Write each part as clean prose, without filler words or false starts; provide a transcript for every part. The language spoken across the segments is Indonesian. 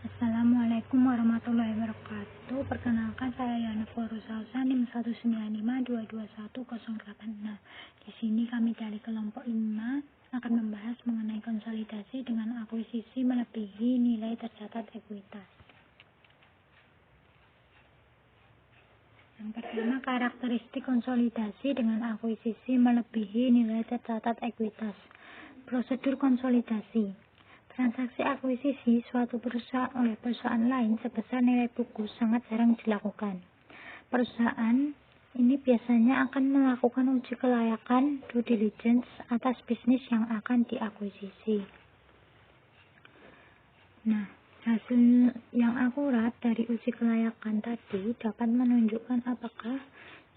Assalamualaikum warahmatullahi wabarakatuh. Perkenalkan, saya Yana Forusausa, NIM 195221086. Di sini kami dari kelompok 5 akan membahas mengenai konsolidasi dengan akuisisi melebihi nilai tercatat ekuitas. Yang pertama, karakteristik konsolidasi dengan akuisisi melebihi nilai tercatat ekuitas. Prosedur konsolidasi. Transaksi akuisisi suatu perusahaan oleh perusahaan lain sebesar nilai buku sangat jarang dilakukan. Perusahaan ini biasanya akan melakukan uji kelayakan due diligence atas bisnis yang akan diakuisisi. Nah, hasil yang akurat dari uji kelayakan tadi dapat menunjukkan apakah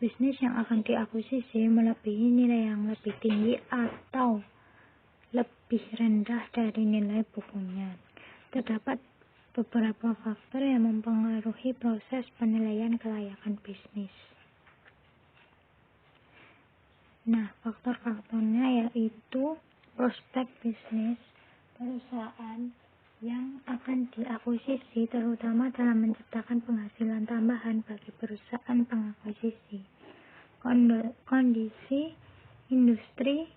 bisnis yang akan diakuisisi melebihi nilai yang lebih tinggi atau lebih rendah dari nilai bukunya. Terdapat beberapa faktor yang mempengaruhi proses penilaian kelayakan bisnis. Nah, faktor-faktornya yaitu prospek bisnis perusahaan yang akan diakuisisi, terutama dalam menciptakan penghasilan tambahan bagi perusahaan pengakuisisi, kondisi industri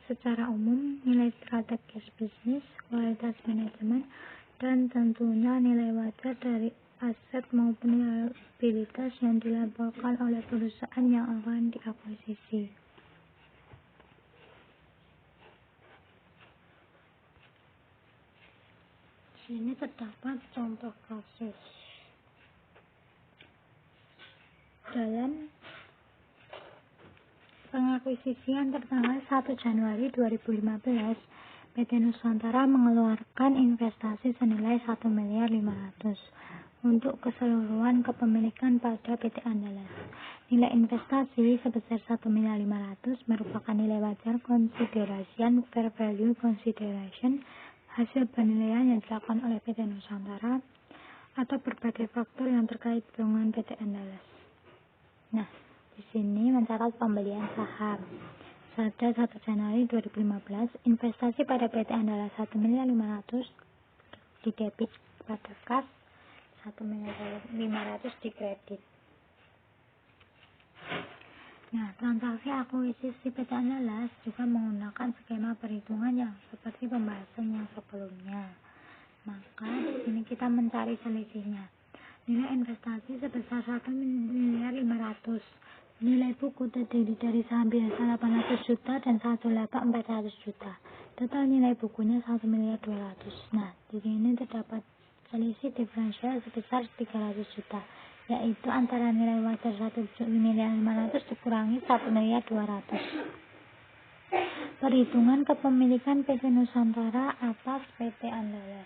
secara umum, nilai strategis bisnis, kualitas manajemen, dan tentunya nilai wajar dari aset maupun liabilitas yang dilaporkan oleh perusahaan yang akan diakuisisi. Sini terdapat contoh kasus. Dalam pengakuisisian tertanggal 1 Januari 2015, PT Nusantara mengeluarkan investasi senilai 1.500.000.000 untuk keseluruhan kepemilikan pada PT Andalas. Nilai investasi sebesar 1.500.000 merupakan nilai wajar consideration fair value consideration hasil penilaian yang dilakukan oleh PT Nusantara atau berbagai faktor yang terkait dengan PT Andalas. Nah, di sini mencatat pembelian saham. Pada 1 Januari 2015, investasi pada PT Andalas 1.500.000 didebit pada kas, 1.500.000 dikredit. Nah, transaksi akuisisi PT Andalas juga menggunakan skema perhitungan yang seperti pembahasan yang sebelumnya. Maka di sini kita mencari selisihnya. Nilai investasi sebesar 1.500.000. Nilai buku terdiri dari saham biasa 800 juta dan satu laba 400 juta. Total nilai bukunya 1.200.000. Nah, di sini terdapat selisih diferensial sebesar 300 juta, yaitu antara nilai wajar 1.500.000 dikurangi 1.200.000. Perhitungan kepemilikan PT Nusantara atas PT Andalas.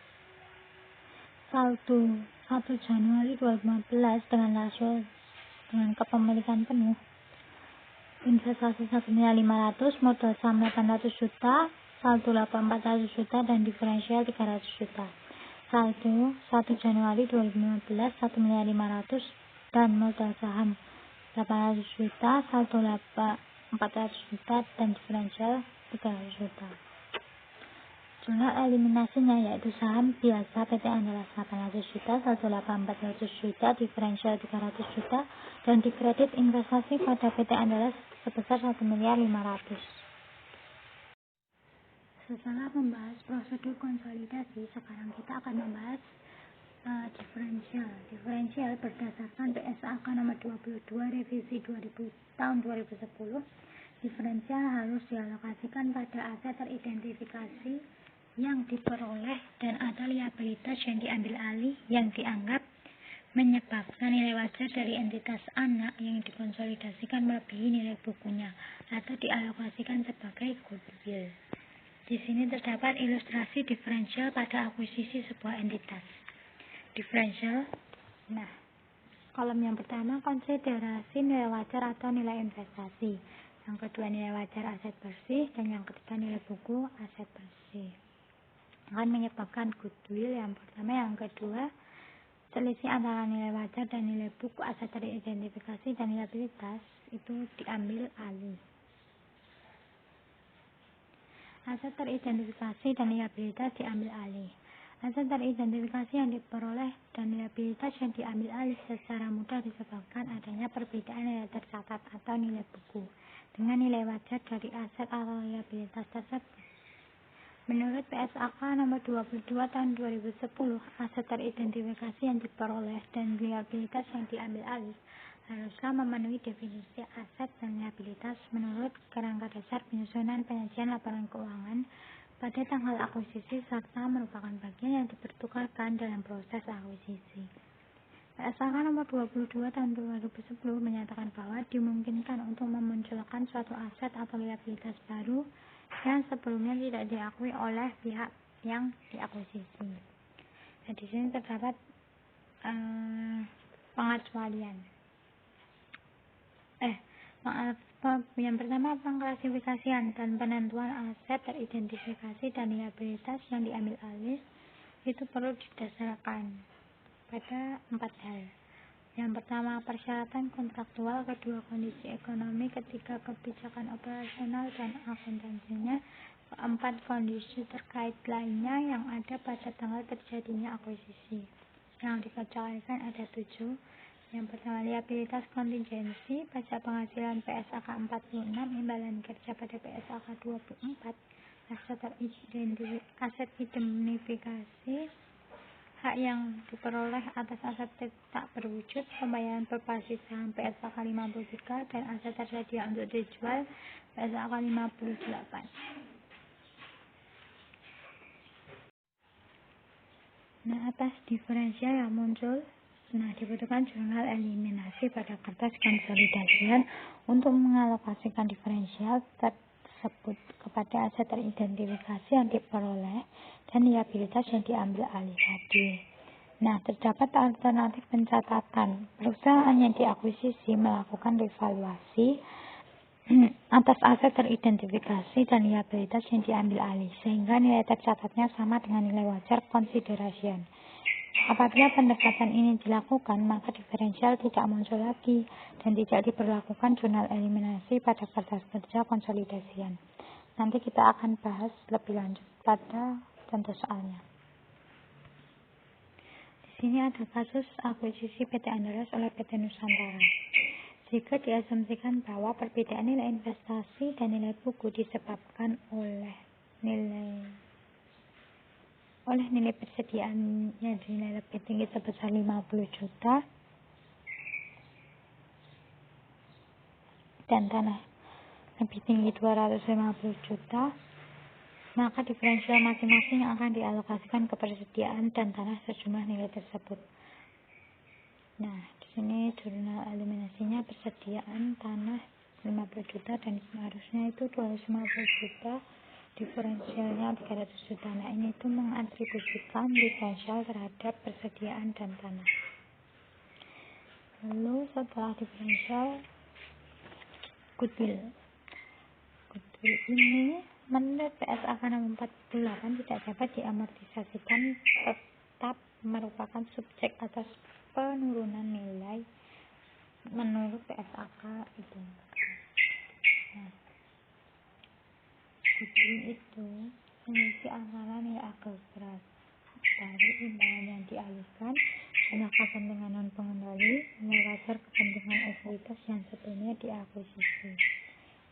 Saldo 1 Januari 2015 dengan rasio dengan kepemilikan penuh. Investasi 1.500.000, modal saham 800 juta, saldo laba 400 juta, dan diferensial 300 juta. Saldo 1 Januari 2015 1.500.000 dan modal saham 800 juta, saldo laba 400 juta, dan diferensial 300 juta. Jumlah eliminasinya yaitu saham biasa PT Andalas 800 juta, saldo laba 400 juta, diferensial 300 juta, dan dikredit investasi pada PT Andalas sebesar 1.500.000. Setelah membahas prosedur konsolidasi, sekarang kita akan membahas diferensial. Diferensial berdasarkan PSAK nomor 22 revisi 2000 tahun 2010. Diferensial harus dialokasikan pada aset teridentifikasi yang diperoleh dan ada liabilitas yang diambil alih yang dianggap menyebabkan nilai wajar dari entitas anak yang dikonsolidasikan melebihi nilai bukunya atau dialokasikan sebagai goodwill. Di sini terdapat ilustrasi diferensial pada akuisisi sebuah entitas. Diferensial. Nah, kolom yang pertama konsiderasi nilai wajar atau nilai investasi. Yang kedua nilai wajar aset bersih, dan yang ketiga nilai buku aset bersih. Akan menyebabkan goodwill yang pertama, yang kedua selisih antara nilai wajar dan nilai buku aset teridentifikasi dan liabilitas itu diambil alih. Aset teridentifikasi dan liabilitas diambil alih. Aset teridentifikasi yang diperoleh dan liabilitas yang diambil alih secara mudah disebabkan adanya perbedaan nilai tercatat atau nilai buku dengan nilai wajar dari aset atau liabilitas tersebut. Menurut PSAK nomor 22 tahun 2010, aset teridentifikasi yang diperoleh dan liabilitas yang diambil alih haruslah memenuhi definisi aset dan liabilitas menurut kerangka dasar penyusunan penyajian laporan keuangan pada tanggal akuisisi serta merupakan bagian yang dipertukarkan dalam proses akuisisi. PSAK nomor 22 tahun 2010 menyatakan bahwa dimungkinkan untuk memunculkan suatu aset atau liabilitas baru yang sebelumnya tidak diakui oleh pihak yang diakuisisi. Nah, di sini terdapat pengecualian. Yang pertama, pengklasifikasian dan penentuan aset teridentifikasi dan liabilitas yang diambil alih itu perlu didasarkan pada 4 hal. Yang pertama, persyaratan kontraktual, kedua, kondisi ekonomi, ketiga, kebijakan operasional dan akuntansinya, keempat, kondisi terkait lainnya yang ada pada tanggal terjadinya akuisisi. Yang dikecualikan ada 7. Yang pertama, liabilitas kontingensi, pajak penghasilan PSAK 46, imbalan kerja pada PSAK 24, aset indemnifikasi, hak yang diperoleh atas aset tak berwujud, pembayaran berbasis saham PSAK 53, dan aset tersedia untuk dijual PSAK 58. Nah, atas diferensial yang muncul, dibutuhkan jurnal eliminasi pada kertas konsolidasian untuk mengalokasikan diferensial tersebut kepada aset teridentifikasi yang diperoleh dan liabilitas yang diambil alih tadi. Nah, terdapat alternatif pencatatan. Perusahaan yang diakuisisi melakukan revaluasi atas aset teridentifikasi dan liabilitas yang diambil alih, sehingga nilai tercatatnya sama dengan nilai wajar konsiderasian. Apabila pendekatan ini dilakukan, maka diferensial tidak muncul lagi dan tidak diberlakukan jurnal eliminasi pada kertas kerja konsolidasian. Nanti kita akan bahas lebih lanjut pada contoh soalnya. Di sini ada kasus akuisisi PT Andalas oleh PT Nusantara. Jika diasumsikan bahwa perbedaan nilai investasi dan nilai buku disebabkan oleh nilai persediaannya dinilai lebih tinggi sebesar 50 juta dan tanah lebih tinggi 250 juta, maka diferensial masing-masing akan dialokasikan ke persediaan dan tanah sejumlah nilai tersebut. Nah, di sini jurnal eliminasinya persediaan tanah 50 juta dan harusnya itu 250 juta, diferensialnya 300 juta. Nah, ini itu mengatribusikan diferensial terhadap persediaan dan tanah. Lalu setelah diferensial, goodwill ini menurut PSAK nomor 48 tidak dapat diamortisasikan, tetap merupakan subjek atas penurunan nilai menurut PSAK itu. Nah, goodwill itu mengisi antara nilai agregat dari imbalan yang dialihkan, jumlah kepentingan non pengendali, nilai wajar kepentingan ekuitas yang sebelumnya diakuisisi.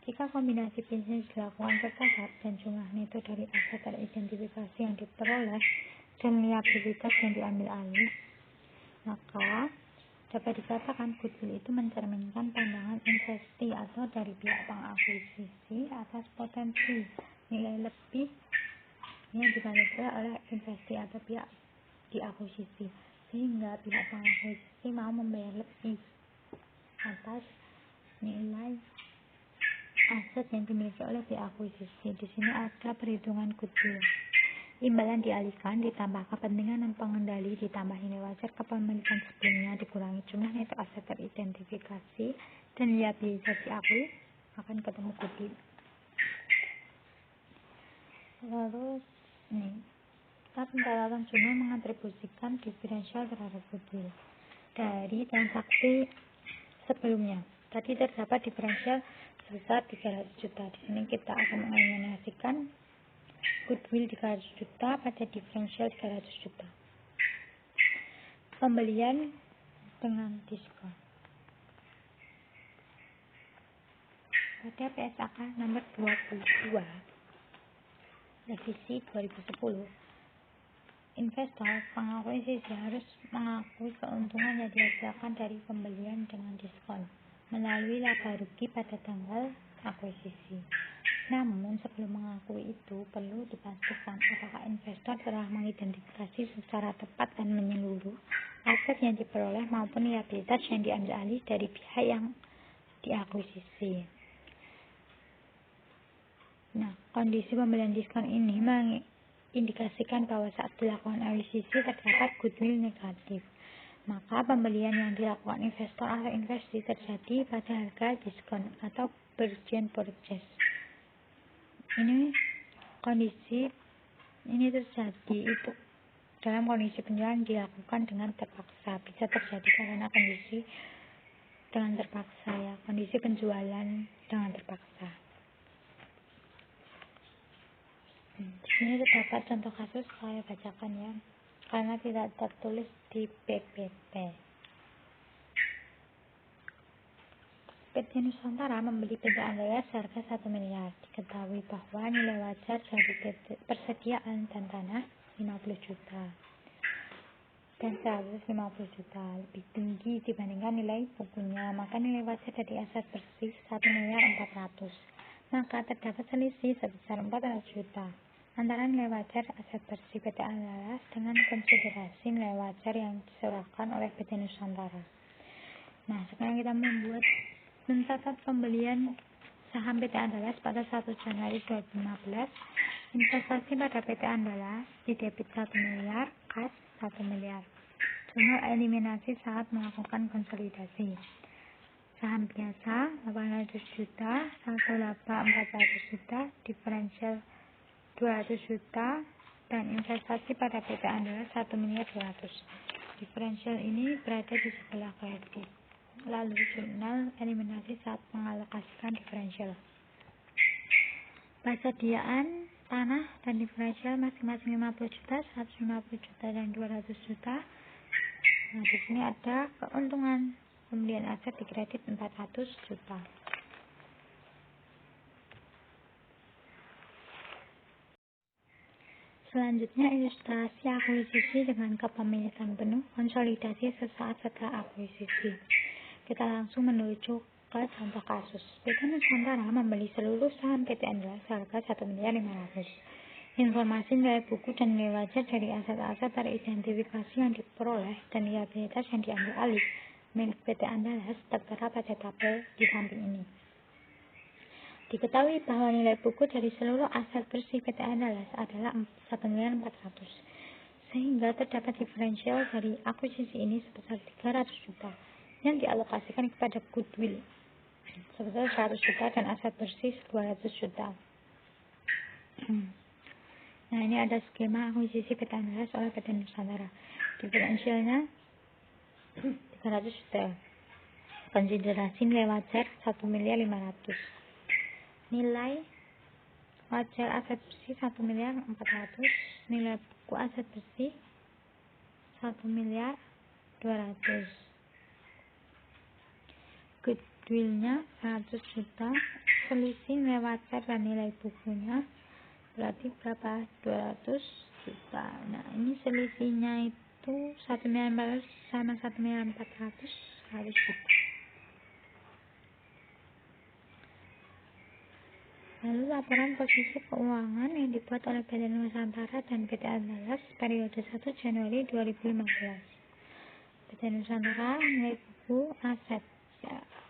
Jika kombinasi bisnis dilakukan bertahap dan jumlah neto dari aset teridentifikasi yang diperoleh dan liabilitas yang diambil alih, maka dapat dikatakan goodwill itu mencerminkan pandangan investi atau dari pihak pengakuisisi atas potensi nilai lebih yang dimiliki oleh investi atau pihak diakuisisi, sehingga pihak pengakuisisi mau membayar lebih atas nilai aset yang dimiliki oleh pihak akuisisi. Di sini ada perhitungan goodwill. Imbalan dialihkan ditambah kepentingan dan pengendali ditambah nilai wajar kepemilikan sebelumnya dikurangi jumlah neto aset teridentifikasi dan liabilitas diakui akan ketemu goodwill. Lalu pencatatan jurnal mengatribusikan diferensial terhadap goodwill dari transaksi sebelumnya. Tadi terdapat diferensial sebesar 300 juta. Di sini kita akan mengeliminasikan goodwill 300 juta, pada diferensial 300 juta. Pembelian dengan diskon. Pada PSAK nomor 22 revisi 2010, investor pengakuisisi harus mengakui keuntungan yang dihasilkan dari pembelian dengan diskon melalui laba rugi pada tanggal akuisisi. Namun sebelum mengakui itu perlu dipastikan apakah investor telah mengidentifikasi secara tepat dan menyeluruh aset yang diperoleh maupun liabilitas yang diambil alih dari pihak yang diakuisisi. Nah, kondisi pembelian diskon ini mengindikasikan bahwa saat dilakukan akuisisi terdapat goodwill negatif. Maka pembelian yang dilakukan investor atau investasi terjadi pada harga diskon atau bargain purchase. Ini terjadi itu dalam kondisi penjualan dilakukan dengan terpaksa. Bisa terjadi karena kondisi dengan terpaksa ya, kondisi penjualan dengan terpaksa. Di sini terdapat contoh kasus, saya bacakan ya, karena tidak tertulis di PPT. PT Nusantara membeli PT Andalas seharga 1 miliar. Diketahui bahwa nilai wajar dari persediaan dan tanah 50 juta dan 150 juta lebih tinggi dibandingkan nilai bukunya, maka nilai wajar dari aset bersih 1 miliar 400. Maka terdapat selisih sebesar 400 juta antara nilai wajar aset bersih PT Andalas dengan konsiderasi nilai wajar yang diserahkan oleh PT Nusantara. Nah, sekarang kita mencatat pembelian saham PT Andalas pada 1 Januari 2015. Investasi pada PT Andalas didebit 1 miliar, kas 1 miliar. Jurnal eliminasi saat melakukan konsolidasi. Saham biasa 800 juta, saldo laba 400 juta, diferensial 200 juta, dan investasi pada PT Andalas 1 miliar 200. Diferensial ini berada di sebelah kredit. Lalu jurnal eliminasi saat mengalokasikan diferensial. Persediaan tanah dan diferensial masing-masing 50 juta, 150 juta, dan 200 juta. Nah, di sini ada keuntungan pembelian aset di kredit 400 juta. Selanjutnya ilustrasi akuisisi dengan kepemilikan penuh, konsolidasi sesaat setelah akuisisi. Kita langsung menuju ke contoh kasus. PT Nusantara membeli seluruh saham PT Andalas seharga 1 miliar 500. Informasi nilai buku dan nilai wajar dari aset-aset teridentifikasi yang diperoleh dan liabilitas yang diambil alih milik PT Andalas tertera pada tabel di samping ini. Diketahui bahwa nilai buku dari seluruh aset bersih PT Andalas adalah 1 miliar 400. Sehingga terdapat diferensial dari akuisisi ini sebesar 300 juta yang dialokasikan kepada goodwill sebesar 100 juta dan aset bersih 200 juta. Nah, ini ada skema akuisisi PT Andalas oleh PT Nusantara. Diferensialnya 300 juta. Konsiderasi nilai wajar 1 miliar 500. Nilai wajar aset bersih 1 miliar 400. Nilai buku aset bersih 1 miliar 200. Goodwillnya 100 juta, selisih nilai wajar dan nilai bukunya berarti berapa? 200 juta. Nah, ini selisihnya itu 1 miliar 400 sama 1 miliar 400 100 juta. Lalu laporan posisi keuangan yang dibuat oleh PT Nusantara dan PT Andalas periode 1 Januari 2015. PT Nusantara nilai buku aset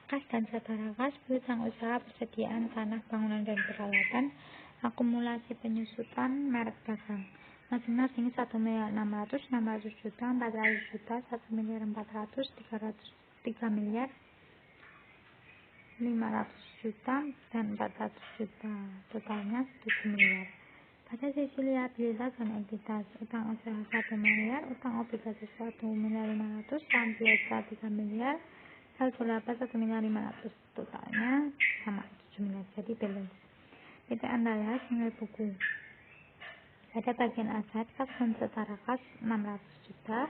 kas dan setara kas, piutang usaha, persediaan tanah, bangunan dan peralatan, akumulasi penyusutan merek dagang masing-masing 1 miliar 600, 600 juta, 400 juta, 1 miliar 400, 3 miliar 500 juta, dan 400 juta. Totalnya 7 miliar. Pada sisi liabilitas dan ekuitas, utang usaha 1 miliar, utang obligasi 1 miliar 500, saham biasa 3 miliar, saldo laba 1 miliar 500. Totalnya sama 7 miliar. Jadi balance. PT Andalas nilai buku Pada bagian aset, kas dan setara kas 600 juta,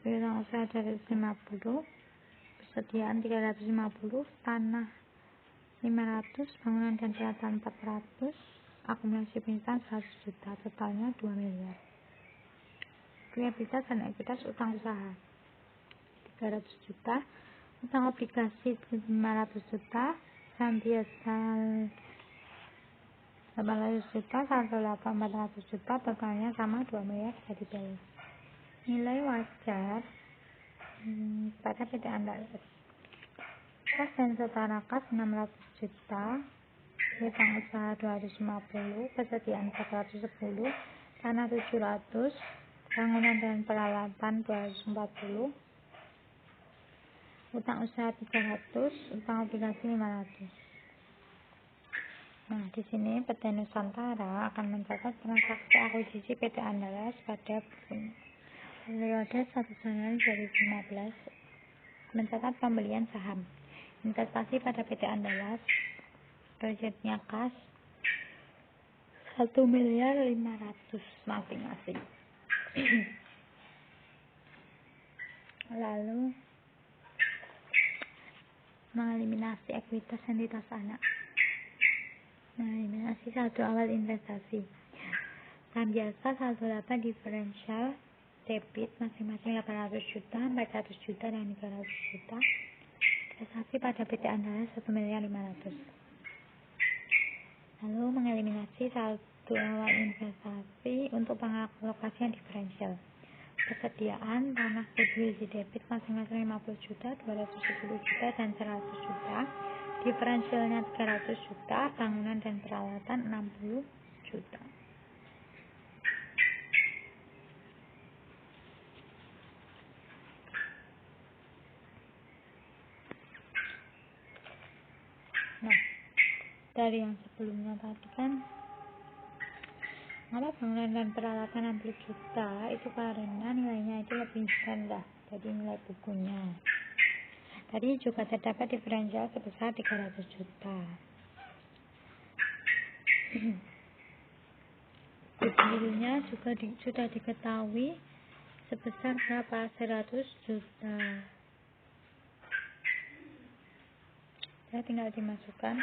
piutang usaha 250, persediaan 350, tanah 500, bangunan dan peralatan 400, akumulasi piutang 100 juta, totalnya 2 miliar. Likuiditas dan ekuitas utang usaha 300 juta, utang obligasi 500 juta, saham biasa 800 juta, saldo laba 400 juta, totalnya sama 2 miliar jadi balance. Nilai wajar pada PT Andalas. Kas dan setara kas 600 juta, piutang usaha 250, persediaan 410, tanah 700, bangunan dan peralatan 240, utang usaha 300, utang obligasi 500. Nah, di sini PT Nusantara akan mencatat transaksi akuisisi PT Andalas pada periode 1 Januari 2015, mencatat pembelian saham. Investasi pada PT Andalas, proyeknya kas 1 miliar 500 masing-masing. Lalu mengeliminasi ekuitas entitas anak. Mengeliminasi saldo awal investasi. Saham biasa saldo laba diferensial debit masing-masing 800 juta, 400 juta, dan 300 juta. Investasi pada PT Andalas 1 miliar 500. Lalu mengeliminasi saldo awal investasi untuk pengalokasian diferensial. Persediaan tanah goodwill di debit masing-masing 50 juta, 210 juta, dan 100 juta. Diferensialnya 300 juta, bangunan dan peralatan 60 juta. Nah, dari yang sebelumnya tadi kan bangunan dan peralatan 60 juta itu karena nilainya itu lebih rendah dari nilai bukunya. Tadi juga terdapat diferensial sebesar 300 juta. Goodwill-nya juga sudah diketahui sebesar berapa? 100 juta. Ya, tinggal dimasukkan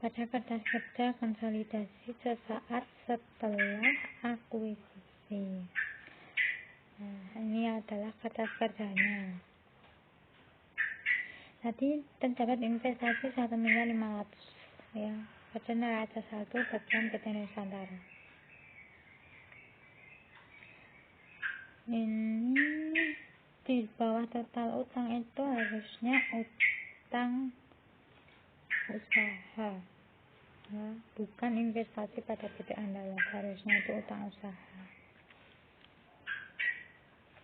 pada kertas kerja konsolidasi sesaat setelah akuisisi. Nah, ini adalah kertas kerjanya. Tadi terdapat investasi 1 miliar 500 ya, pada neraca saldo bagian PT Nusantara. Ini di bawah total utang itu harusnya utang usaha ya, bukan investasi pada PT Andalas, harusnya itu utang usaha.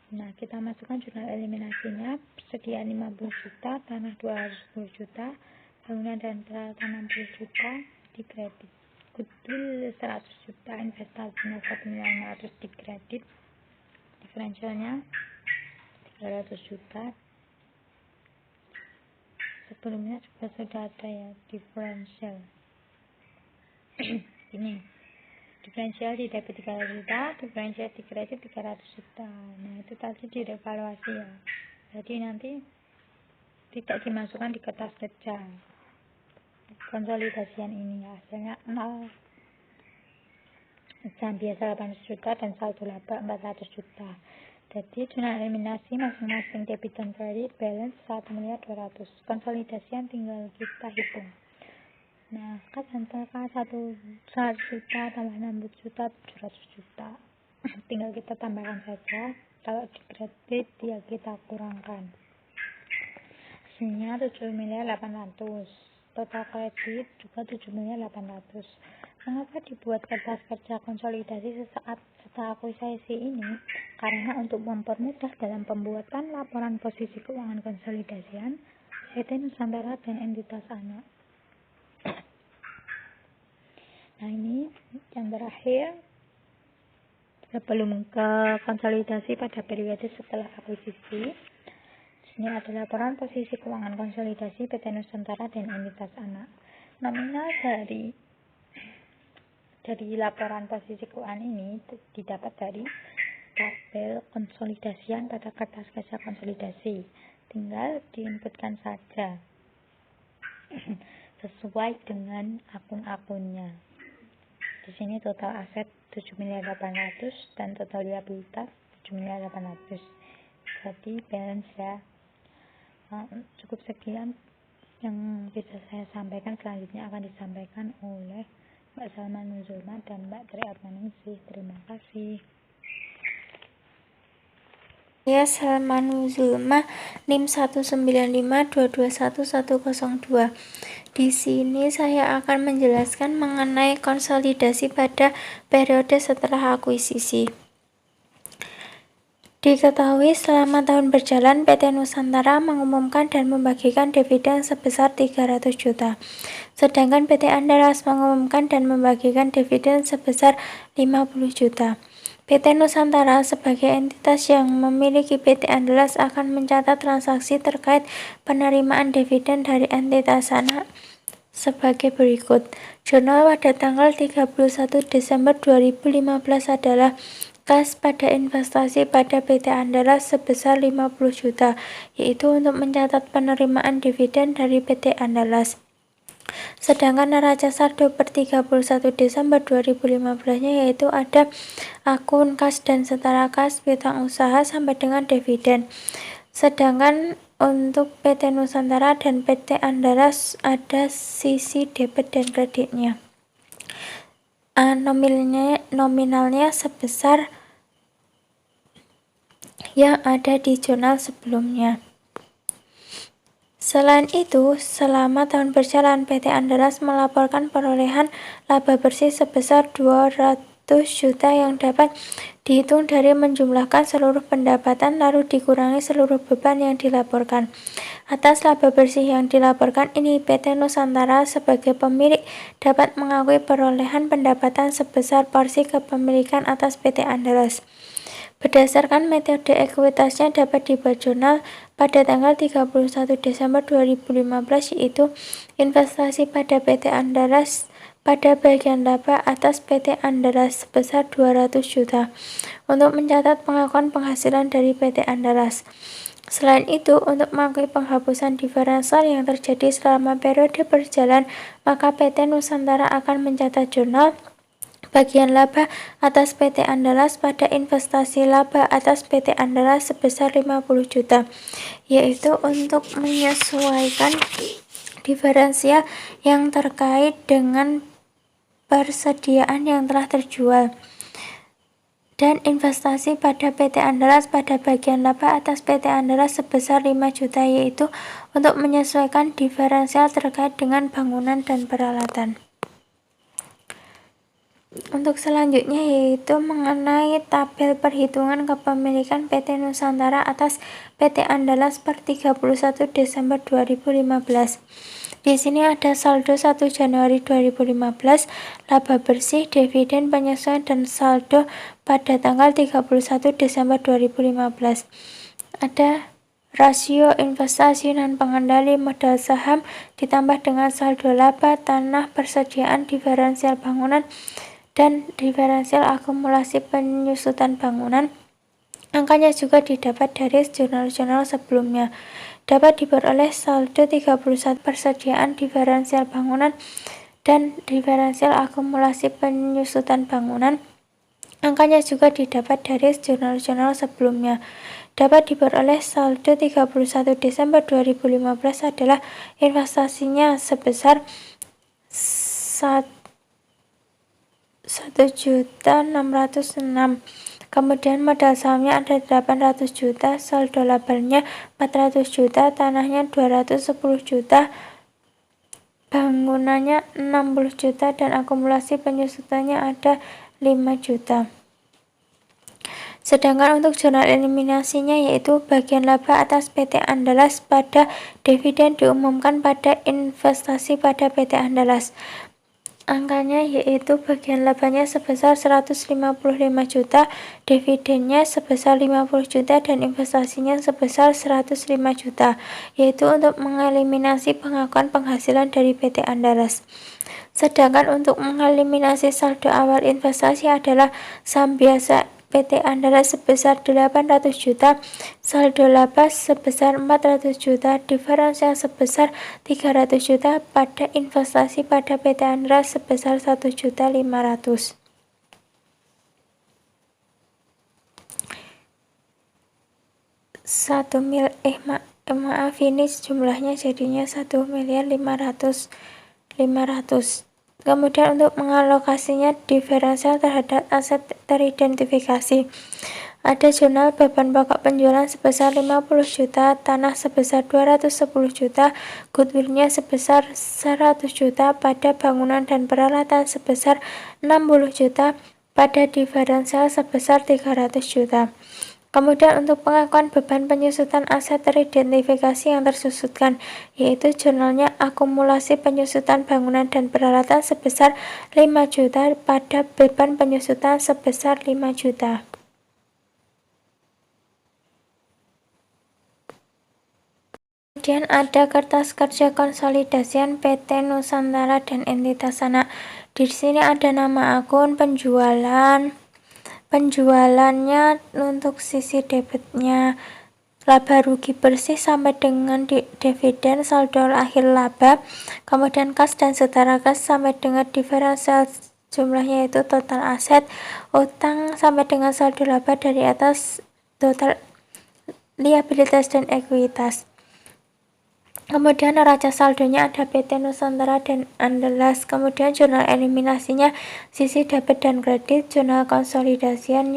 Nah, kita masukkan jurnal eliminasinya. Persediaan 50 juta, tanah 210 juta, bangunan dan peralatan 60 juta, di kredit. Goodwill 100 juta, investasinya 1 miliar 500 di kredit. Diferensialnya 300 juta. Sebelumnya juga sudah ada ya diferensial. Ini diferensial di debit 300 juta, diferensial di kredit 300 juta. Nah, itu tadi direvaluasi ya. Jadi nanti tidak dimasukkan di kertas kerja konsolidasian ini ya. Hasilnya 0. Saham biasa 800 juta dan saldo laba 400 juta. Jadi jurnal eliminasi masing-masing debit dan kredit balance 1 miliar 200. Konsolidasian tinggal kita hitung. Nah, kas dan setara 100 juta tambah 60 juta 700 juta. Tinggal kita tambahkan saja. Kalau di kredit ya kita kurangkan. Hasilnya 7 miliar 800. Total kredit juga 7 miliar 800. Mengapa dibuat kertas kerja konsolidasi sesaat setelah akuisisi ini? Karena untuk mempermudah dalam pembuatan laporan posisi keuangan konsolidasian PT Nusantara dan entitas anak. Nah, ini yang terakhir sebelum ke konsolidasi pada periode setelah akuisisi. Ini adalah laporan posisi keuangan konsolidasi PT Nusantara dan entitas anak. Nominal dari Dari laporan posisi keuangan ini didapat dari tabel konsolidasian pada kertas kerja konsolidasi. Tinggal diinputkan saja sesuai dengan akun-akunnya. Di sini total aset 7.800.000 dan total liabilitas 7.800.000. Jadi balance ya. Cukup sekian yang bisa saya sampaikan. Selanjutnya akan disampaikan oleh Mbak Salma Nuzulma dan Mbak Tri Atmaningsih. Terima kasih. Saya Salma Nuzulma, NIM 195221102. Di sini saya akan menjelaskan mengenai konsolidasi pada periode setelah akuisisi. Diketahui selama tahun berjalan, PT Nusantara mengumumkan dan membagikan dividen sebesar 300 juta. Sedangkan PT Andalas mengumumkan dan membagikan dividen sebesar 50 juta. PT Nusantara sebagai entitas yang memiliki PT Andalas akan mencatat transaksi terkait penerimaan dividen dari entitas anak sebagai berikut. Jurnal pada tanggal 31 Desember 2015 adalah kas pada investasi pada PT Andalas sebesar 50 juta, yaitu untuk mencatat penerimaan dividen dari PT Andalas. Sedangkan neraca saldo per 31 Desember 2015-nya yaitu ada akun kas dan setara kas, piutang usaha sampai dengan dividen. Sedangkan untuk PT Nusantara dan PT Andalas ada sisi debit dan kreditnya. Nominalnya sebesar yang ada di jurnal sebelumnya. Selain itu, selama tahun berjalan, PT Andalas melaporkan perolehan laba bersih sebesar 200 juta yang dapat dihitung dari menjumlahkan seluruh pendapatan lalu dikurangi seluruh beban yang dilaporkan. Atas laba bersih yang dilaporkan ini, PT Nusantara sebagai pemilik dapat mengakui perolehan pendapatan sebesar porsi kepemilikan atas PT Andalas. Berdasarkan metode ekuitasnya dapat dibuat jurnal pada tanggal 31 Desember 2015, yaitu investasi pada PT Andalas pada bagian laba atas PT Andalas sebesar 200 juta untuk mencatat pengakuan penghasilan dari PT Andalas. Selain itu, untuk mengakui penghapusan diferensial yang terjadi selama periode berjalan, maka PT Nusantara akan mencatat jurnal bagian laba atas PT Andalas pada investasi laba atas PT Andalas sebesar 50 juta, yaitu untuk menyesuaikan diferensial yang terkait dengan persediaan yang telah terjual. Dan investasi pada PT Andalas pada bagian laba atas PT Andalas sebesar 5 juta, yaitu untuk menyesuaikan diferensial terkait dengan bangunan dan peralatan. Untuk selanjutnya yaitu mengenai tabel perhitungan kepemilikan PT Nusantara atas PT Andalas per 31 Desember 2015. Di sini ada saldo 1 Januari 2015, laba bersih, dividen, penyesuaian, dan saldo pada tanggal 31 Desember 2015. Ada rasio investasi dan pengendali modal saham ditambah dengan saldo laba, tanah, persediaan, diferensial bangunan, dan diferensial akumulasi penyusutan bangunan. Angkanya juga didapat dari jurnal-jurnal sebelumnya. Dapat diperoleh saldo 31 persediaan, diferensial bangunan, dan diferensial akumulasi penyusutan bangunan. Angkanya juga didapat dari jurnal-jurnal sebelumnya. Dapat diperoleh saldo 31 Desember 2015 adalah investasinya sebesar 1.606. Kemudian modal sahamnya ada 800 juta, saldo labanya 400 juta, tanahnya 210 juta, bangunannya 60 juta, dan akumulasi penyusutannya ada 5 juta. Sedangkan untuk jurnal eliminasinya yaitu bagian laba atas PT Andalas pada dividen diumumkan pada investasi pada PT Andalas. angkanya yaitu bagian labanya sebesar 155 juta, dividennya sebesar 50 juta, dan investasinya sebesar 105 juta, yaitu untuk mengeliminasi pengakuan penghasilan dari PT Andalas. Sedangkan untuk mengeliminasi saldo awal investasi adalah saham biasa PT Andalas sebesar 800 juta, saldo laba sebesar 400 juta, diferensial sebesar 300 juta, pada investasi pada PT Andalas sebesar 1.500.000. Maaf, ini jumlahnya jadinya 1.500.500. Kemudian untuk mengalokasinya diferensial terhadap aset teridentifikasi. Ada jurnal beban pokok penjualan sebesar 50 juta, tanah sebesar 210 juta, goodwill-nya sebesar 100 juta, pada bangunan dan peralatan sebesar 60 juta, pada diferensial sebesar 300 juta. Kemudian untuk pengakuan beban penyusutan aset teridentifikasi yang tersusutkan, yaitu jurnalnya akumulasi penyusutan bangunan dan peralatan sebesar 5 juta, pada beban penyusutan sebesar 5 juta. Kemudian ada kertas kerja konsolidasian PT Nusantara dan entitas anak. Di sini ada nama akun, penjualannya untuk sisi debitnya, laba rugi bersih sampai dengan dividen, saldo akhir laba, kemudian kas dan setara kas sampai dengan diferensial jumlahnya yaitu total aset, utang sampai dengan saldo laba dari atas, total liabilitas dan ekuitas. Kemudian neraca saldonya ada PT Nusantara dan Andalas. Kemudian jurnal eliminasinya sisi debit dan kredit, jurnal konsolidasian.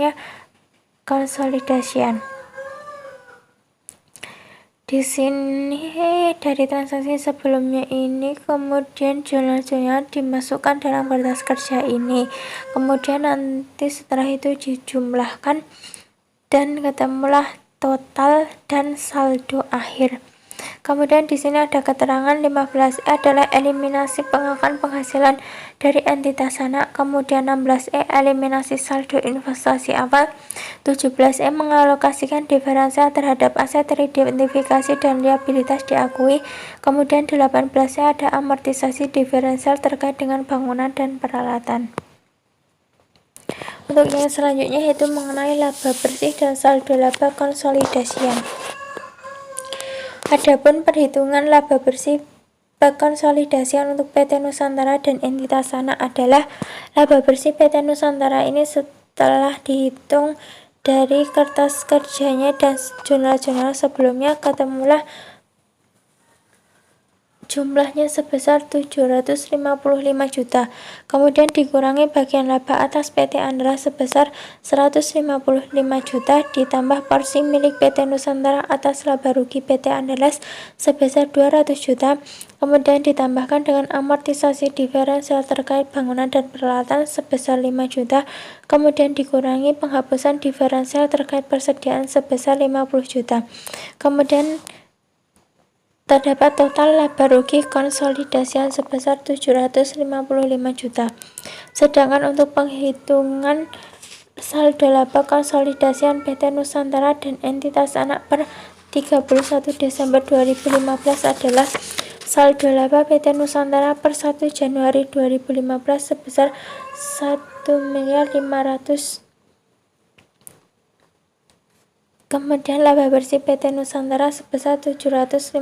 Di sini dari transaksi sebelumnya ini, kemudian jurnal-jurnal dimasukkan dalam kertas kerja ini. Kemudian nanti setelah itu dijumlahkan dan ketemulah total dan saldo akhir. Kemudian di sini ada keterangan 15E adalah eliminasi pengakuan penghasilan dari entitas anak. Kemudian 16E eliminasi saldo investasi awal. 17E mengalokasikan diferensial terhadap aset teridentifikasi dan liabilitas diakui. Kemudian 18E ada amortisasi diferensial terkait dengan bangunan dan peralatan. Untuk yang selanjutnya yaitu mengenai laba bersih dan saldo laba konsolidasian. Adapun perhitungan laba bersih konsolidasian untuk PT Nusantara dan entitas anak adalah laba bersih PT Nusantara ini setelah dihitung dari kertas kerjanya dan jurnal-jurnal sebelumnya, ketemulah jumlahnya sebesar 755 juta. Kemudian dikurangi bagian laba atas PT Andalas sebesar 155 juta, ditambah porsi milik PT Nusantara atas laba rugi PT Andalas sebesar 200 juta. Kemudian ditambahkan dengan amortisasi diferensial terkait bangunan dan peralatan sebesar 5 juta. Kemudian dikurangi penghapusan diferensial terkait persediaan sebesar 50 juta. Kemudian terdapat total laba rugi konsolidasian sebesar 755 juta. Sedangkan untuk penghitungan saldo laba konsolidasian PT Nusantara dan entitas anak per 31 Desember 2015 adalah saldo laba PT Nusantara per 1 Januari 2015 sebesar 1.500.000. Kemudian laba bersih PT Nusantara sebesar 755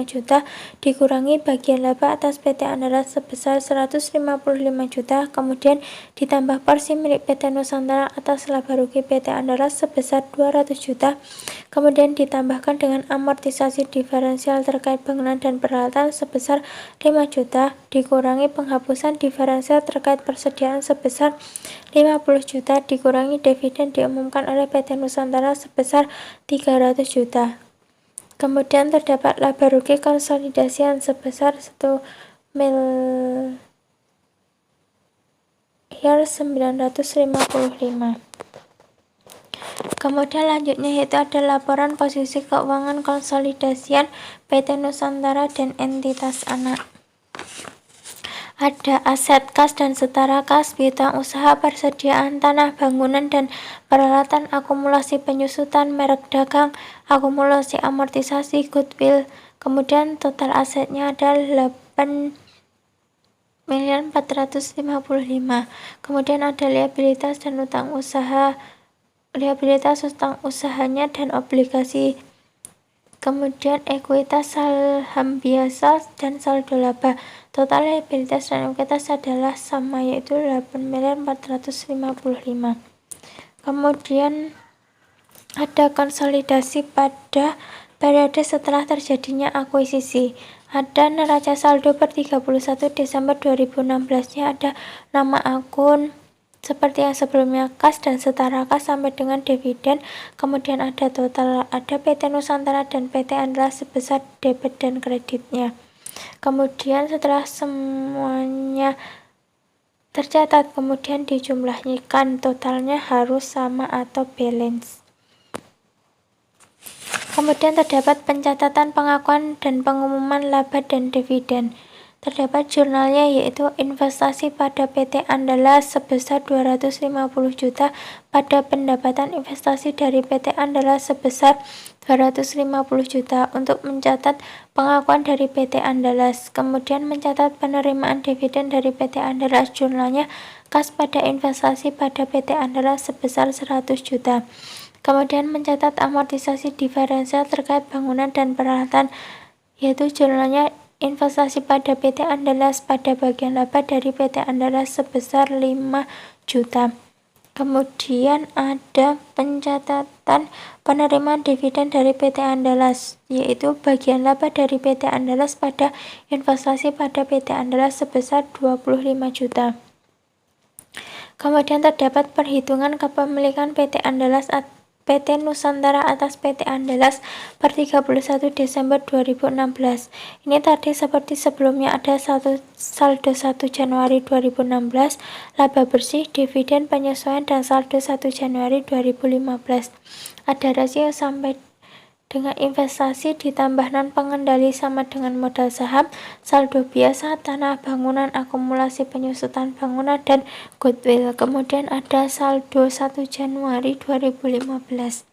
juta, dikurangi bagian laba atas PT Andalas sebesar 155 juta, kemudian ditambah porsi milik PT Nusantara atas laba rugi PT Andalas sebesar 200 juta, kemudian ditambahkan dengan amortisasi diferensial terkait bangunan dan peralatan sebesar 5 juta, dikurangi penghapusan diferensial terkait persediaan sebesar 50 juta, dikurangi dividen diumumkan oleh PT Nusantara sebesar 300 juta. Kemudian terdapat laba rugi konsolidasian sebesar 1.955.000. Kemudian lanjutnya yaitu ada laporan posisi keuangan konsolidasian PT Nusantara dan entitas anak. Ada aset kas dan setara kas, piutang usaha, persediaan tanah, bangunan, dan peralatan, akumulasi penyusutan, merek dagang, akumulasi amortisasi, goodwill. Kemudian total asetnya ada 8.455. Kemudian ada liabilitas dan utang usaha, liabilitas utang usahanya dan obligasi. Kemudian ekuitas, saham biasa, dan saldo laba. Total liabilitas dan ekuitas adalah sama, yaitu 8.455. Kemudian ada konsolidasi pada periode setelah terjadinya akuisisi. Ada neraca saldo per 31 Desember 2016-nya ada nama akun seperti yang sebelumnya, kas dan setara kas sampai dengan dividen. Kemudian ada total, ada PT Nusantara dan PT Andalas sebesar debit dan kreditnya. Kemudian setelah semuanya tercatat, kemudian dijumlahkan, totalnya harus sama atau balance. Kemudian terdapat pencatatan, pengakuan, dan pengumuman laba dan dividen. Terdapat jurnalnya, yaitu investasi pada PT Andalas sebesar 250 juta, pada pendapatan investasi dari PT Andalas sebesar 250 juta, untuk mencatat pengakuan dari PT Andalas. Kemudian mencatat penerimaan dividen dari PT Andalas, jurnalnya kas pada investasi pada PT Andalas sebesar 100 juta. Kemudian mencatat amortisasi diferensial terkait bangunan dan peralatan, yaitu jurnalnya investasi pada PT Andalas pada bagian laba dari PT Andalas sebesar 5 juta. Kemudian ada pencatatan penerimaan dividen dari PT Andalas, yaitu bagian laba dari PT Andalas pada investasi pada PT Andalas sebesar 25 juta. Kemudian terdapat perhitungan kepemilikan PT Andalas PT Nusantara atas PT Andalas per 31 Desember 2016. Ini tadi seperti sebelumnya, ada saldo 1 Januari 2016, laba bersih, dividen, penyesuaian, dan saldo 1 Januari 2015. Ada rasio sampai dengan investasi ditambah non pengendali sama dengan modal saham, saldo biasa, tanah, bangunan, akumulasi penyusutan bangunan, dan goodwill. Kemudian ada saldo 1 Januari 2015.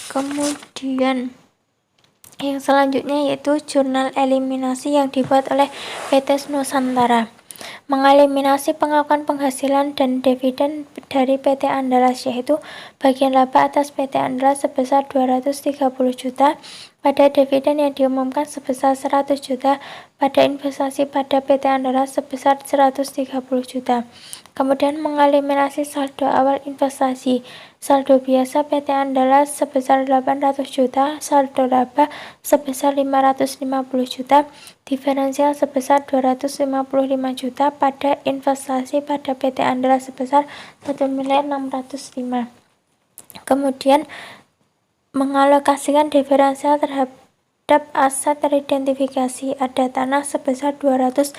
Kemudian yang selanjutnya yaitu jurnal eliminasi yang dibuat oleh PT Nusantara. Mengeliminasi pengakuan penghasilan dan dividen dari PT Andalas, yaitu bagian laba atas PT Andalas sebesar 230 juta, pada dividen yang diumumkan sebesar 100 juta, pada investasi pada PT Andalas sebesar 130 juta. Kemudian mengeliminasi saldo awal investasi, saldo biasa PT Andalas sebesar 800 juta, saldo laba sebesar 550 juta, diferensial sebesar 255 juta, pada investasi pada PT Andalas sebesar 1.605. Kemudian mengalokasikan diferensial terhadap aset teridentifikasi, ada tanah sebesar 250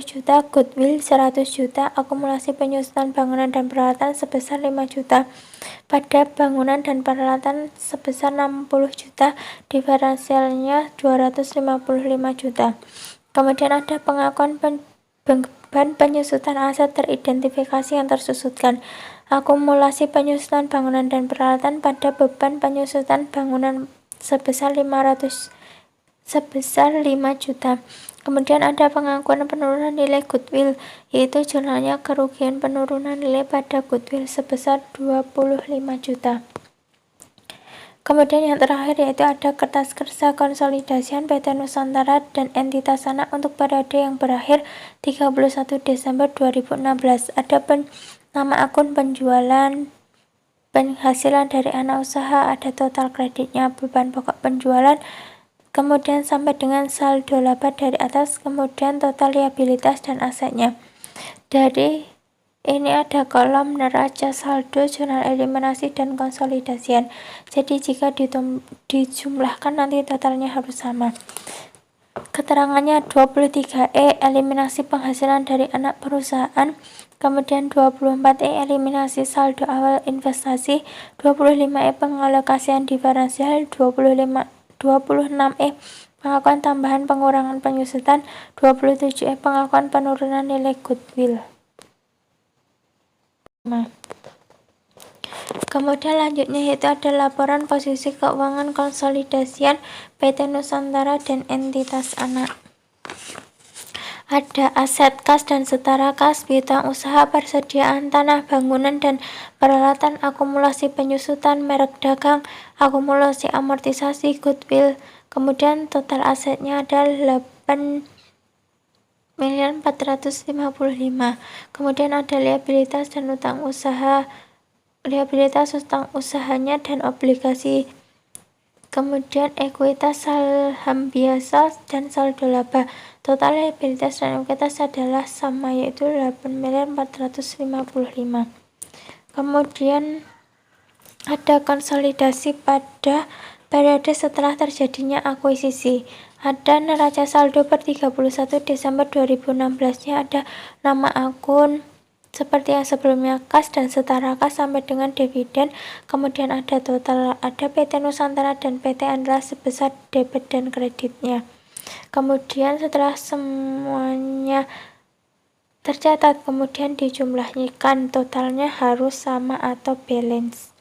juta, goodwill 100 juta, akumulasi penyusutan bangunan dan peralatan sebesar 5 juta, pada bangunan dan peralatan sebesar 60 juta, diferensialnya 255 juta. Kemudian ada pengakuan beban penyusutan aset teridentifikasi yang tersusutkan, akumulasi penyusutan bangunan dan peralatan pada beban penyusutan bangunan sebesar 5 juta. Kemudian ada pengakuan penurunan nilai goodwill, yaitu jurnalnya kerugian penurunan nilai pada goodwill sebesar 25 juta. Kemudian yang terakhir yaitu ada kertas kerja konsolidasian PT Nusantara dan entitas anak untuk periode yang berakhir 31 Desember 2016. Ada nama akun penjualan, penghasilan dari anak usaha, ada total kreditnya, beban pokok penjualan, kemudian sampai dengan saldo laba dari atas, kemudian total liabilitas dan asetnya. Dari ini ada kolom neraca saldo, jurnal eliminasi, dan konsolidasian. Jadi jika dijumlahkan nanti totalnya harus sama. Keterangannya 23E eliminasi penghasilan dari anak perusahaan, kemudian 24E eliminasi saldo awal investasi, 25E pengalokasian diferensial, 26E pengakuan tambahan pengurangan penyusutan. 27E pengakuan penurunan nilai goodwill. Kemudian lanjutnya yaitu ada laporan posisi keuangan konsolidasian PT Nusantara dan entitas anak. Ada aset kas dan setara kas, piutang usaha, persediaan tanah, bangunan dan peralatan, akumulasi penyusutan, merek dagang, akumulasi amortisasi, goodwill. Kemudian total asetnya ada 8.455. Kemudian ada liabilitas dan utang usaha, liabilitas utang usahanya dan obligasi. Kemudian ekuitas saham biasa dan saldo laba. Total liabilitas dan ekuitas adalah sama, yaitu 8.455. Kemudian ada konsolidasi pada periode setelah terjadinya akuisisi. Ada neraca saldo per 31 Desember 2016-nya ada nama akun seperti yang sebelumnya, kas dan setara kas sampai dengan dividen. Kemudian ada total, ada PT Nusantara dan PT Andalas sebesar debit dan kreditnya. Kemudian setelah semuanya tercatat, kemudian dijumlahkan, totalnya harus sama atau balance.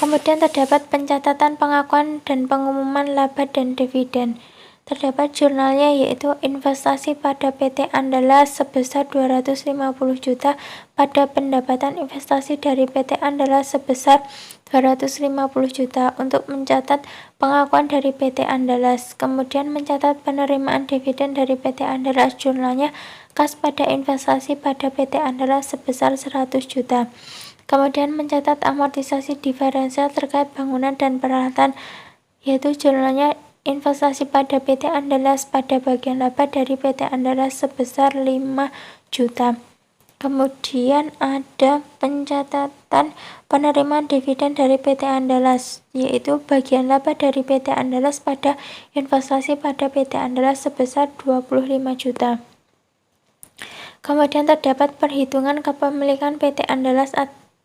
Kemudian terdapat pencatatan pengakuan dan pengumuman laba dan dividen. Terdapat jurnalnya yaitu investasi pada PT Andalas sebesar 250 juta, pada pendapatan investasi dari PT Andalas sebesar 250 juta untuk mencatat pengakuan dari PT Andalas. Kemudian mencatat penerimaan dividen dari PT Andalas, jurnalnya kas pada investasi pada PT Andalas sebesar 100 juta. Kemudian mencatat amortisasi diferensial terkait bangunan dan peralatan, yaitu jurnalnya investasi pada PT Andalas pada bagian laba dari PT Andalas sebesar 5 juta. Kemudian ada pencatatan penerimaan dividen dari PT Andalas, yaitu bagian laba dari PT Andalas pada investasi pada PT Andalas sebesar 25 juta. Kemudian terdapat perhitungan kepemilikan PT Andalas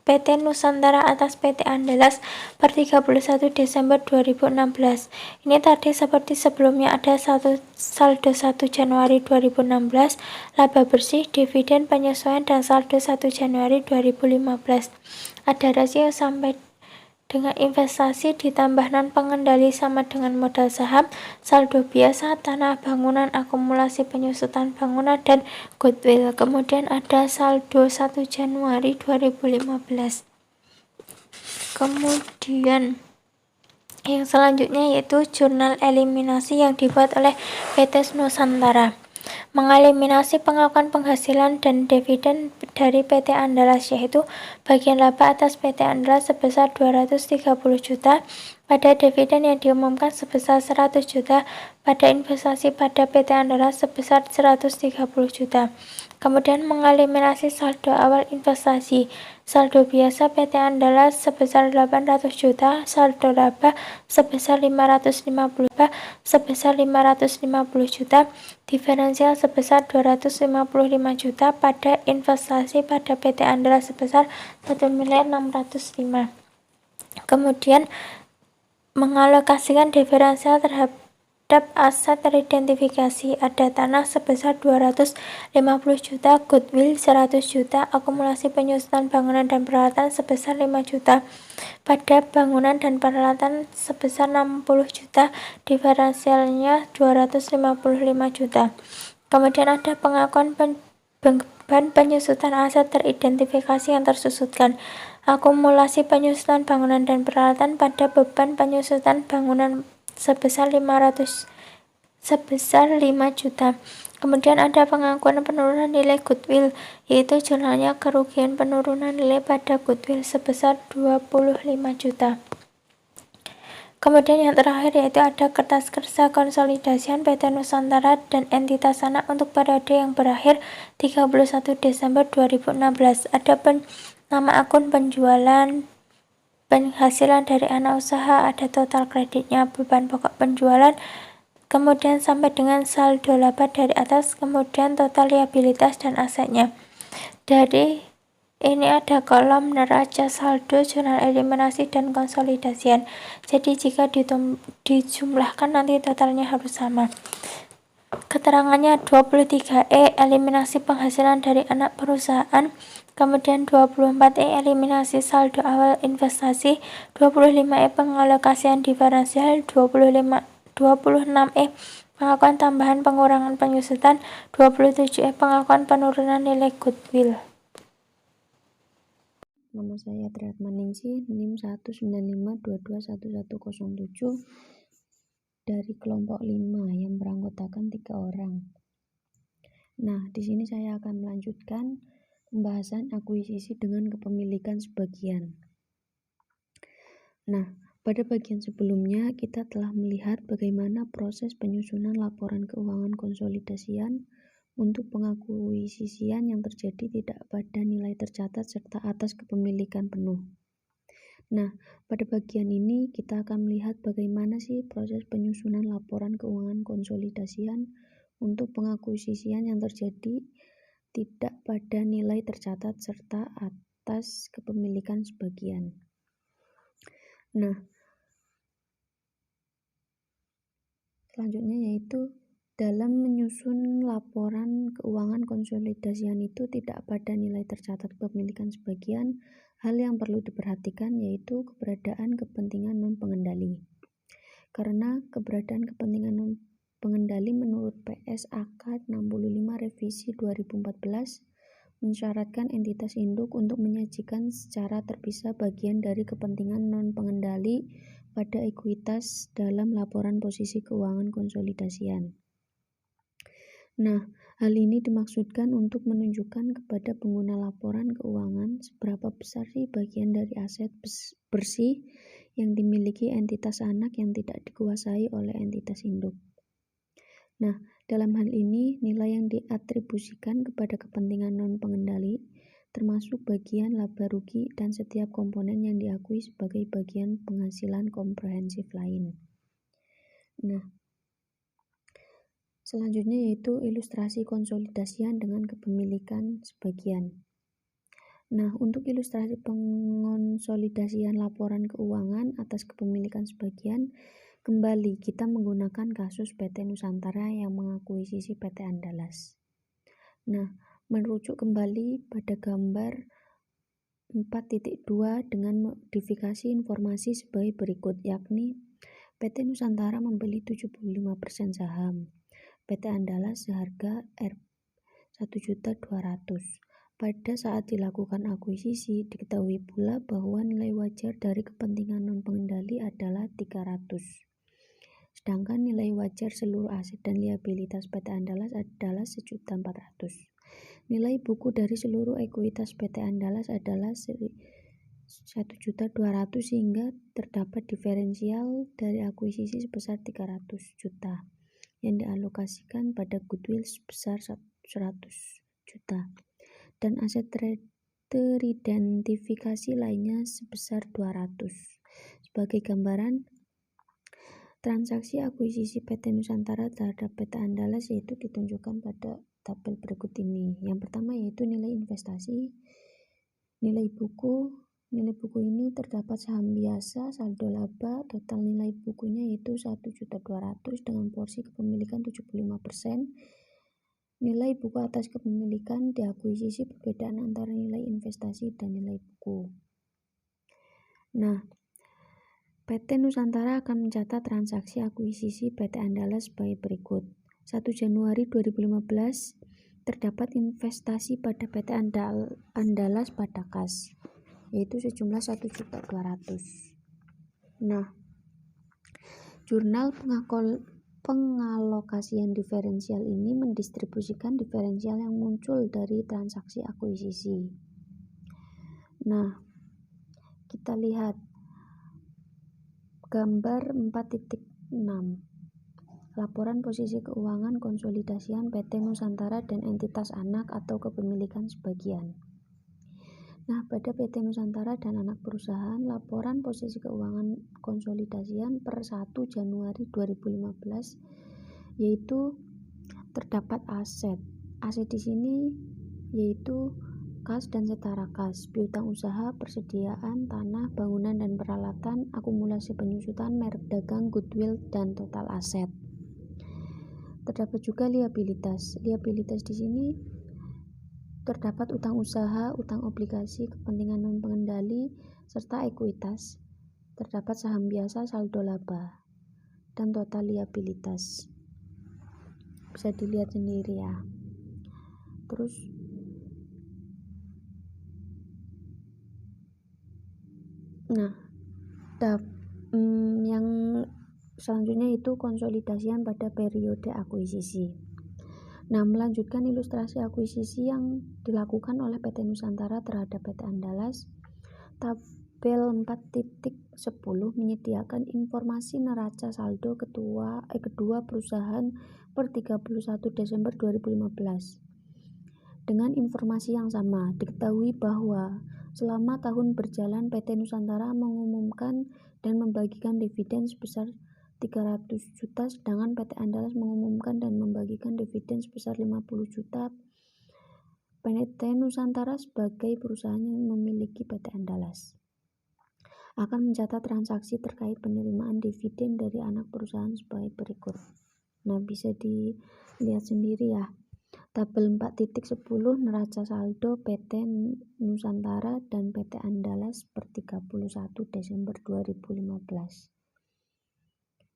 PT Nusantara atas PT Andalas per 31 Desember 2016. Ini tadi seperti sebelumnya, ada saldo 1 Januari 2016, laba bersih, dividen, penyesuaian, dan saldo 1 Januari 2015. Ada rasio sampai dengan investasi ditambah non pengendali sama dengan modal saham, saldo biasa, tanah, bangunan, akumulasi penyusutan bangunan, dan goodwill. Kemudian ada saldo 1 Januari 2015. Kemudian yang selanjutnya yaitu jurnal eliminasi yang dibuat oleh PT Nusantara. Mengeliminasi pengakuan penghasilan dan dividen dari PT Andalas, yaitu bagian laba atas PT Andalas sebesar 230 juta, pada dividen yang diumumkan sebesar 100 juta, pada investasi pada PT Andalas sebesar 130 juta. Kemudian mengeliminasi saldo awal investasi, saldo biasa PT Andalas sebesar 800 juta, saldo laba sebesar 550 juta, diferensial sebesar 255 juta, pada investasi pada PT Andalas sebesar 1.605. Kemudian mengalokasikan diferensial terhadap aset teridentifikasi, ada tanah sebesar 250 juta, goodwill 100 juta, akumulasi penyusutan bangunan dan peralatan sebesar 5 juta, pada bangunan dan peralatan sebesar 60 juta, diferensialnya 255 juta. Kemudian ada pengakuan beban penyusutan aset teridentifikasi yang tersusutkan, akumulasi penyusutan bangunan dan peralatan pada beban penyusutan bangunan sebesar 5 juta. Kemudian ada pengakuan penurunan nilai goodwill, yaitu jurnalnya kerugian penurunan nilai pada goodwill sebesar 25 juta. Kemudian yang terakhir yaitu ada kertas kerja konsolidasian PT Nusantara dan entitas anak untuk periode yang berakhir 31 Desember 2016. Ada nama akun penjualan, penghasilan dari anak usaha, ada total kreditnya, beban pokok penjualan, kemudian sampai dengan saldo laba dari atas, kemudian total liabilitas dan asetnya. Dari Ini ada kolom neraca, saldo, jurnal eliminasi, dan konsolidasian. Jadi jika dijumlahkan nanti totalnya harus sama. Keterangannya 23E eliminasi penghasilan dari anak perusahaan, kemudian 24E eliminasi saldo awal investasi, 25E pengalokasian diferensial, 26E pengakuan tambahan pengurangan penyusutan, 27E pengakuan penurunan nilai goodwill. Nama saya Triatmaningsih, NIM 195221107 dari kelompok 5 yang beranggotakan 3 orang. Nah, di sini saya akan melanjutkan pembahasan akuisisi dengan kepemilikan sebagian. Nah, pada bagian sebelumnya kita telah melihat bagaimana proses penyusunan laporan keuangan konsolidasian untuk pengakuisisian yang terjadi tidak pada nilai tercatat serta atas kepemilikan penuh. Nah, pada bagian ini kita akan melihat bagaimana sih proses penyusunan laporan keuangan konsolidasian untuk pengakuisisian yang terjadi tidak pada nilai tercatat serta atas kepemilikan sebagian. Nah, selanjutnya yaitu dalam menyusun laporan keuangan konsolidasian itu tidak pada nilai tercatat kepemilikan sebagian, hal yang perlu diperhatikan yaitu keberadaan kepentingan non-pengendali. Karena keberadaan kepentingan non-pengendali menurut PSAK 65 revisi 2014 mensyaratkan entitas induk untuk menyajikan secara terpisah bagian dari kepentingan non-pengendali pada ekuitas dalam laporan posisi keuangan konsolidasian. Nah, hal ini dimaksudkan untuk menunjukkan kepada pengguna laporan keuangan seberapa besar sih bagian dari aset bersih yang dimiliki entitas anak yang tidak dikuasai oleh entitas induk. Nah, dalam hal ini nilai yang diatribusikan kepada kepentingan non-pengendali termasuk bagian laba rugi dan setiap komponen yang diakui sebagai bagian penghasilan komprehensif lain. Nah, selanjutnya yaitu ilustrasi konsolidasian dengan kepemilikan sebagian. Nah, untuk ilustrasi pengonsolidasian laporan keuangan atas kepemilikan sebagian, kembali kita menggunakan kasus PT Nusantara yang mengakuisisi PT Andalas. Nah, merujuk kembali pada gambar 4.2 dengan modifikasi informasi sebagai berikut, yakni PT Nusantara membeli 75% saham PT Andalas seharga Rp1.200.000. Pada saat dilakukan akuisisi, diketahui pula bahwa nilai wajar dari kepentingan non-pengendali adalah 300. Sedangkan nilai wajar seluruh aset dan liabilitas PT Andalas adalah 1.400. Nilai buku dari seluruh ekuitas PT Andalas adalah 1.200.000 sehingga terdapat diferensial dari akuisisi sebesar 300 juta yang dialokasikan pada goodwill sebesar 100 juta dan aset teridentifikasi lainnya sebesar 200. Sebagai gambaran, transaksi akuisisi PT Nusantara terhadap PT Andalas yaitu ditunjukkan pada tabel berikut ini. Yang pertama yaitu nilai investasi, nilai buku. Nilai buku ini terdapat saham biasa, saldo laba, total nilai bukunya yaitu 1.200.000 dengan porsi kepemilikan 75%. Nilai buku atas kepemilikan diakuisisi perbedaan antara nilai investasi dan nilai buku. Nah, PT Nusantara akan mencatat transaksi akuisisi PT Andalas sebagai berikut. 1 Januari 2015 terdapat investasi pada PT Andalas pada kas, yaitu sejumlah 1.200.000. Nah, jurnal pengalokasian diferensial ini mendistribusikan diferensial yang muncul dari transaksi akuisisi. Nah, kita lihat gambar 4.6. Laporan posisi keuangan konsolidasian PT Nusantara dan entitas anak atau kepemilikan sebagian. Nah, pada PT Nusantara dan anak perusahaan, laporan posisi keuangan konsolidasian per 1 Januari 2015 yaitu terdapat aset. Aset di sini yaitu kas dan setara kas, piutang usaha, persediaan, tanah, bangunan dan peralatan, akumulasi penyusutan, merek dagang, goodwill, dan total aset. Terdapat juga liabilitas. Liabilitas di sini terdapat utang usaha, utang obligasi, kepentingan non-pengendali, serta ekuitas. Terdapat saham biasa, saldo laba, dan total liabilitas. Bisa dilihat sendiri ya. Terus yang selanjutnya itu konsolidasian pada periode akuisisi. Melanjutkan ilustrasi akuisisi yang dilakukan oleh PT Nusantara terhadap PT Andalas, tabel 4.10 menyediakan informasi neraca saldo kedua perusahaan per 31 Desember 2015. Dengan informasi yang sama, diketahui bahwa selama tahun berjalan PT Nusantara mengumumkan dan membagikan dividen sebesar 300 juta, sedangkan PT Andalas mengumumkan dan membagikan dividen sebesar 50 juta. PT Nusantara sebagai perusahaan yang memiliki PT Andalas akan mencatat transaksi terkait penerimaan dividen dari anak perusahaan sebagai berikut. Bisa dilihat sendiri ya. Tabel 4.10 neraca saldo PT Nusantara dan PT Andalas per 31 Desember 2015.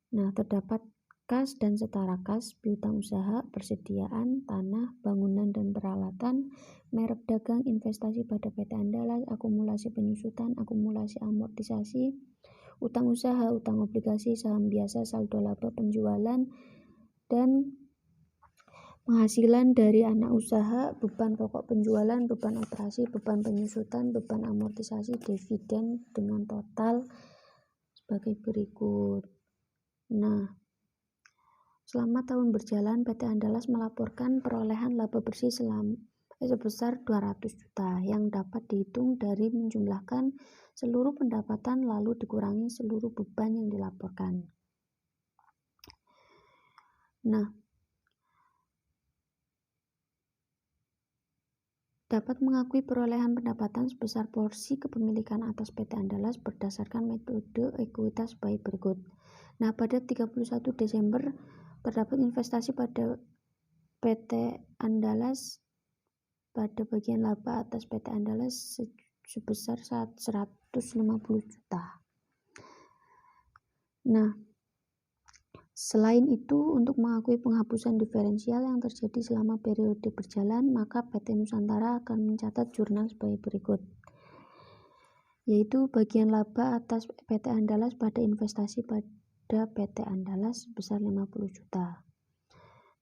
Terdapat kas dan setara kas, piutang usaha, persediaan, tanah, bangunan dan peralatan, merek dagang, investasi pada PT Andalas, akumulasi penyusutan, akumulasi amortisasi, utang usaha, utang obligasi, saham biasa, saldo laba penjualan, dan penghasilan dari anak usaha, beban pokok penjualan, beban operasi, beban penyusutan, beban amortisasi, dividen dengan total sebagai berikut. Selama tahun berjalan, PT Andalas melaporkan perolehan laba bersih sebesar 200 juta yang dapat dihitung dari menjumlahkan seluruh pendapatan lalu dikurangi seluruh beban yang dilaporkan. Dapat mengakui perolehan pendapatan sebesar porsi kepemilikan atas PT Andalas berdasarkan metode ekuitas sebagai berikut. Pada 31 Desember terdapat investasi pada PT Andalas pada bagian laba atas PT Andalas sebesar 150 juta. Selain itu, untuk mengakui penghapusan diferensial yang terjadi selama periode berjalan, maka PT Nusantara akan mencatat jurnal sebagai berikut, yaitu bagian laba atas PT Andalas pada investasi pada PT Andalas sebesar 50 juta,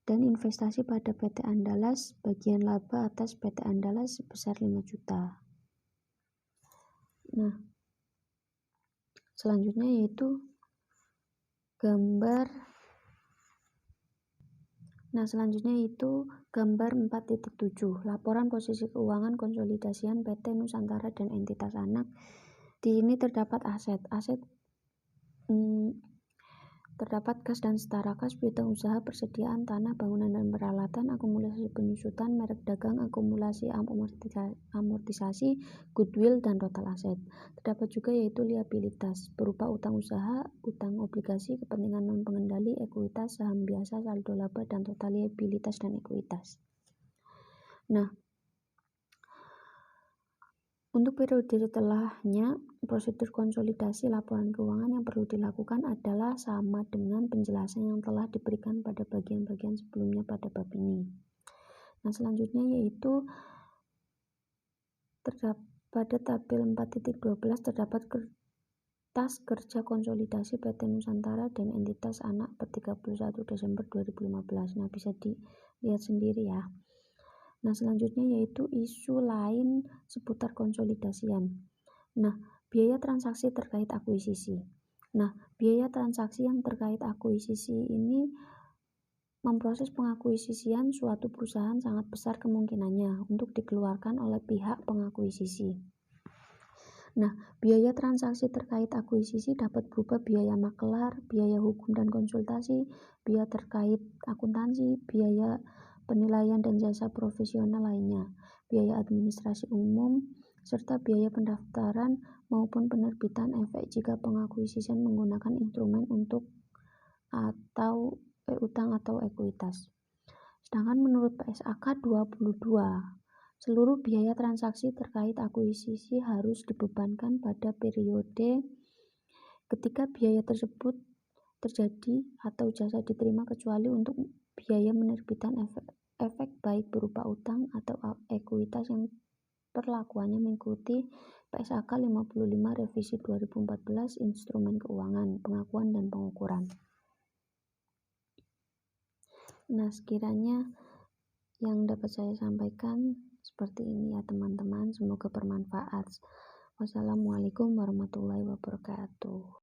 dan investasi pada PT Andalas bagian laba atas PT Andalas sebesar 5 juta. Selanjutnya yaitu gambar 4.7 laporan posisi keuangan konsolidasian PT Nusantara dan entitas anak. Di sini terdapat aset terdapat kas dan setara kas, piutang usaha, persediaan, tanah, bangunan dan peralatan, akumulasi penyusutan, merek dagang, akumulasi amortisasi, goodwill, dan total aset. Terdapat juga yaitu liabilitas berupa utang usaha, utang obligasi, kepentingan non pengendali, ekuitas, saham biasa, saldo laba, dan total liabilitas dan ekuitas. Untuk periode setelahnya, prosedur konsolidasi laporan keuangan yang perlu dilakukan adalah sama dengan penjelasan yang telah diberikan pada bagian-bagian sebelumnya pada bab ini. Selanjutnya yaitu pada tabel 4.12 terdapat kertas kerja konsolidasi PT Nusantara dan entitas anak per 31 Desember 2015. Bisa dilihat sendiri ya. Selanjutnya yaitu isu lain seputar konsolidasian. Biaya transaksi terkait akuisisi. Biaya transaksi yang terkait akuisisi ini memproses pengakuisisian suatu perusahaan sangat besar kemungkinannya untuk dikeluarkan oleh pihak pengakuisisi. Biaya transaksi terkait akuisisi dapat berupa biaya makelar, biaya hukum dan konsultasi, biaya terkait akuntansi, biaya penilaian dan jasa profesional lainnya. biaya administrasi umum, serta biaya pendaftaran maupun penerbitan efek jika pengakuisisian menggunakan instrumen utang atau ekuitas. Sedangkan menurut PSAK 22, seluruh biaya transaksi terkait akuisisi harus dibebankan pada periode ketika biaya tersebut terjadi atau jasa diterima, kecuali untuk biaya penerbitan efek baik berupa utang atau ekuitas yang perlakuannya mengikuti PSAK 55 revisi 2014 Instrumen Keuangan, Pengakuan dan Pengukuran. Nah, sekiranya yang dapat saya sampaikan seperti ini ya teman-teman, semoga bermanfaat. Wassalamualaikum warahmatullahi wabarakatuh.